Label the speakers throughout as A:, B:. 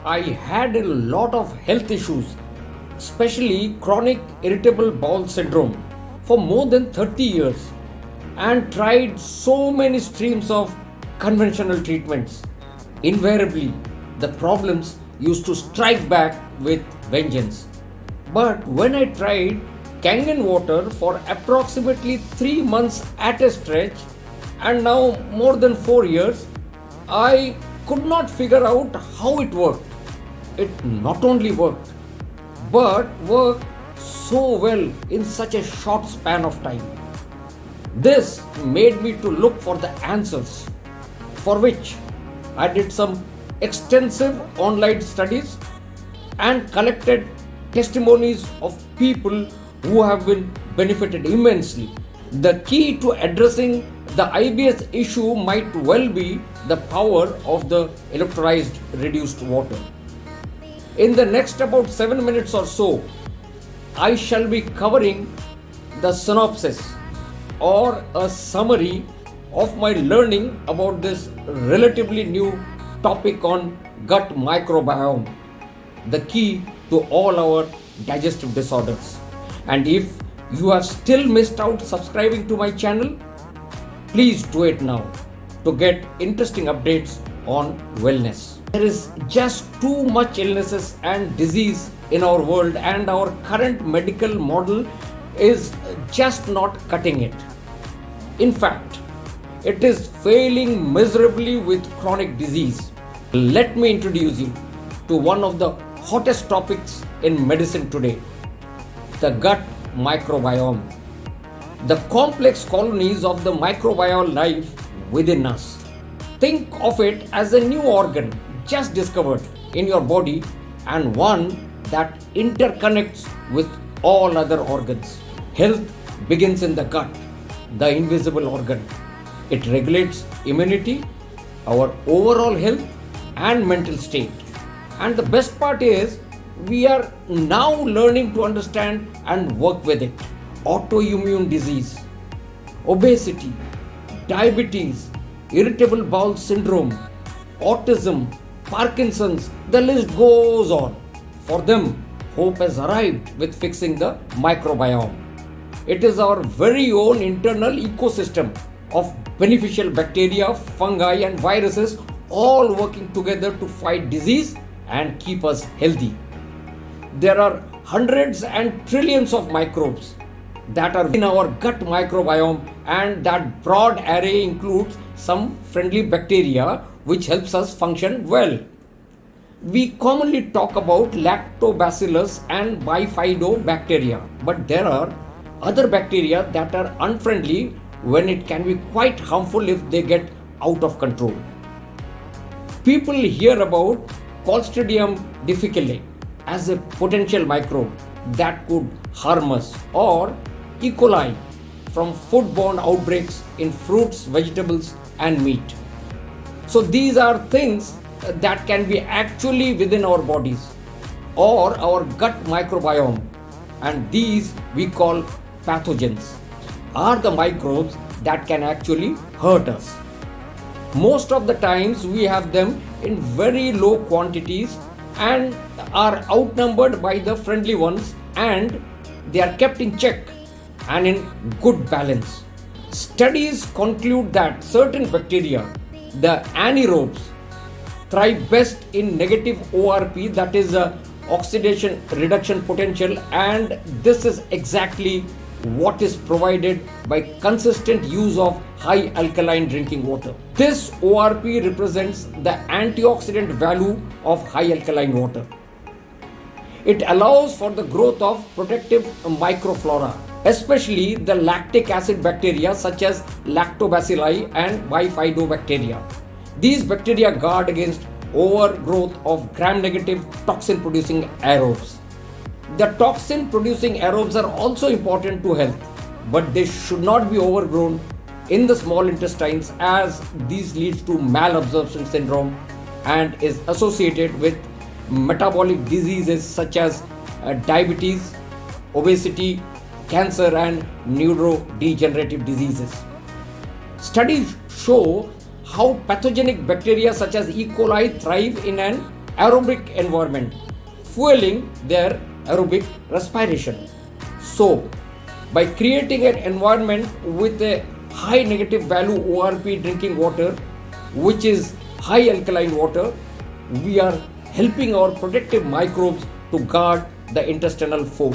A: I had a lot of health issues, especially chronic irritable bowel syndrome, for more than 30 years and tried so many streams of conventional treatments. Invariably, the problems used to strike back with vengeance. But when I tried Kangen water for approximately 3 months at a stretch and now more than 4 years, I could not figure out how it worked. It not only worked, but worked so well in such a short span of time. This made me to look for the answers, for which I did some extensive online studies and collected testimonies of people who have been benefited immensely. The key to addressing the IBS issue might well be the power of the electrolyzed reduced water. In the next about 7 minutes or so, I shall be covering the synopsis or a summary of my learning about this relatively new topic on gut microbiome, the key to all our digestive disorders. And if you have still missed out subscribing to my channel, please do it now to get interesting updates on wellness. There is just too much illnesses and disease in our world, and our current medical model is just not cutting it. In fact, it is failing miserably with chronic disease. Let me introduce you to one of the hottest topics in medicine today, the gut microbiome. The complex colonies of the microbial life within us. Think of it as a new organ just discovered in your body and one that interconnects with all other organs. Health begins in the gut, the invisible organ. It regulates immunity, our overall health and mental state. And the best part is, we are now learning to understand and work with it. Autoimmune disease, obesity, diabetes, irritable bowel syndrome, autism, Parkinson's, the list goes on. For them, hope has arrived with fixing the microbiome. It is our very own internal ecosystem of beneficial bacteria, fungi and viruses all working together to fight disease and keep us healthy. There are hundreds and trillions of microbes that are in our gut microbiome, and that broad array includes some friendly bacteria which helps us function well. We commonly talk about lactobacillus and bifidobacteria, but there are other bacteria that are unfriendly when it can be quite harmful if they get out of control. People hear about Clostridium difficile as a potential microbe that could harm us, or E. coli from foodborne outbreaks in fruits, vegetables and meat. So these are things that can be actually within our bodies or our gut microbiome, and these we call pathogens, are the microbes that can actually hurt us. Most of the times we have them in very low quantities and are outnumbered by the friendly ones, and they are kept in check and in good balance. Studies conclude that certain bacteria, the anaerobes, thrive best in negative ORP, that is oxidation reduction potential, and this is exactly what is provided by consistent use of high alkaline drinking water. This ORP represents the antioxidant value of high alkaline water. It allows for the growth of protective microflora, especially the lactic acid bacteria such as lactobacilli and bifidobacteria. These bacteria guard against overgrowth of gram-negative toxin-producing aerobes. The toxin-producing aerobes are also important to health, but they should not be overgrown in the small intestines, as these leads to malabsorption syndrome and is associated with metabolic diseases such as diabetes, obesity, cancer and neurodegenerative diseases. Studies show how pathogenic bacteria such as E. coli thrive in an aerobic environment, fueling their aerobic respiration. So, by creating an environment with a high negative value ORP drinking water, which is high alkaline water, we are helping our protective microbes to guard the intestinal foe.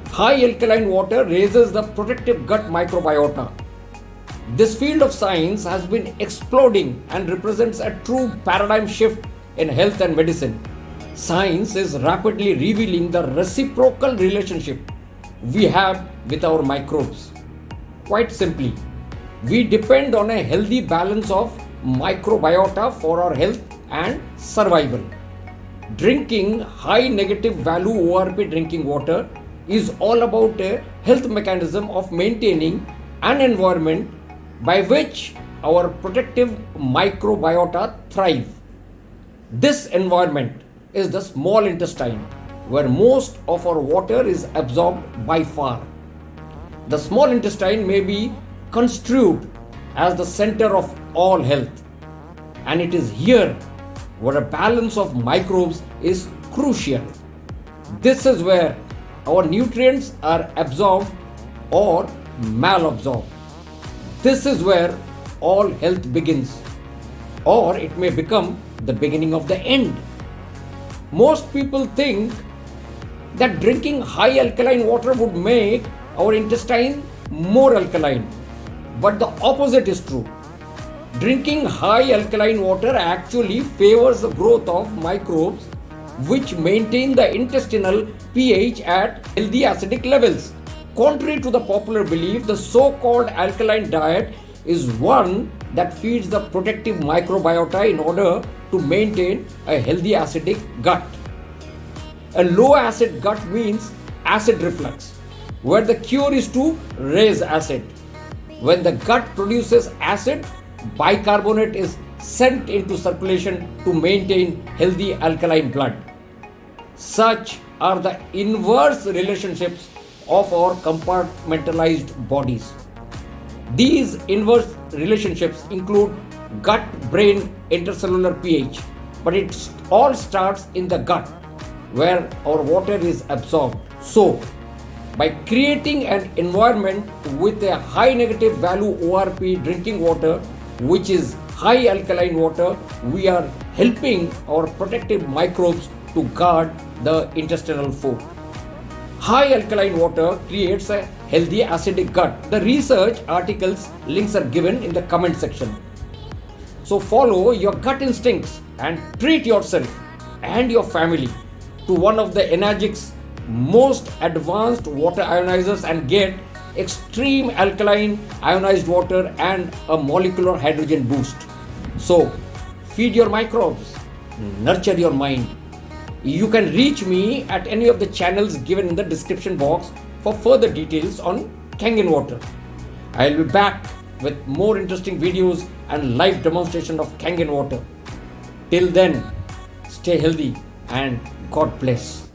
A: High alkaline water raises the protective gut microbiota. This field of science has been exploding and represents a true paradigm shift in health and medicine. Science is rapidly revealing the reciprocal relationship we have with our microbes. Quite simply, we depend on a healthy balance of microbiota for our health and survival. Drinking high negative value ORP drinking water is all about a health mechanism of maintaining an environment by which our protective microbiota thrive. This environment is the small intestine, where most of our water is absorbed by far. The small intestine may be construed as the center of all health, and it is here where a balance of microbes is crucial. This is where our nutrients are absorbed or malabsorbed. This is where all health begins, or it may become the beginning of the end. Most people think that drinking high alkaline water would make our intestine more alkaline, but the opposite is true. Drinking high alkaline water actually favors the growth of microbes which maintain the intestinal pH at healthy acidic levels. Contrary to the popular belief, the so-called alkaline diet is one that feeds the protective microbiota in order to maintain a healthy acidic gut. A low acid gut means acid reflux, where the cure is to raise acid. When the gut produces acid, bicarbonate is sent into circulation to maintain healthy alkaline blood. Such are the inverse relationships of our compartmentalized bodies. These inverse relationships include gut-brain intercellular pH, but it all starts in the gut, where our water is absorbed. So, by creating an environment with a high negative value ORP drinking water, which is high alkaline water, we are helping our protective microbes to guard the intestinal foe. High alkaline water creates a healthy acidic gut. The research articles links are given in the comment section. So follow your gut instincts and treat yourself and your family to one of the Energic's most advanced water ionizers and get extreme alkaline ionized water and a molecular hydrogen boost. So feed your microbes, nurture your mind. You can reach me at any of the channels given in the description box for further details on Kangen water. I'll be back with more interesting videos and live demonstration of Kangen water. Till then, stay healthy and God bless.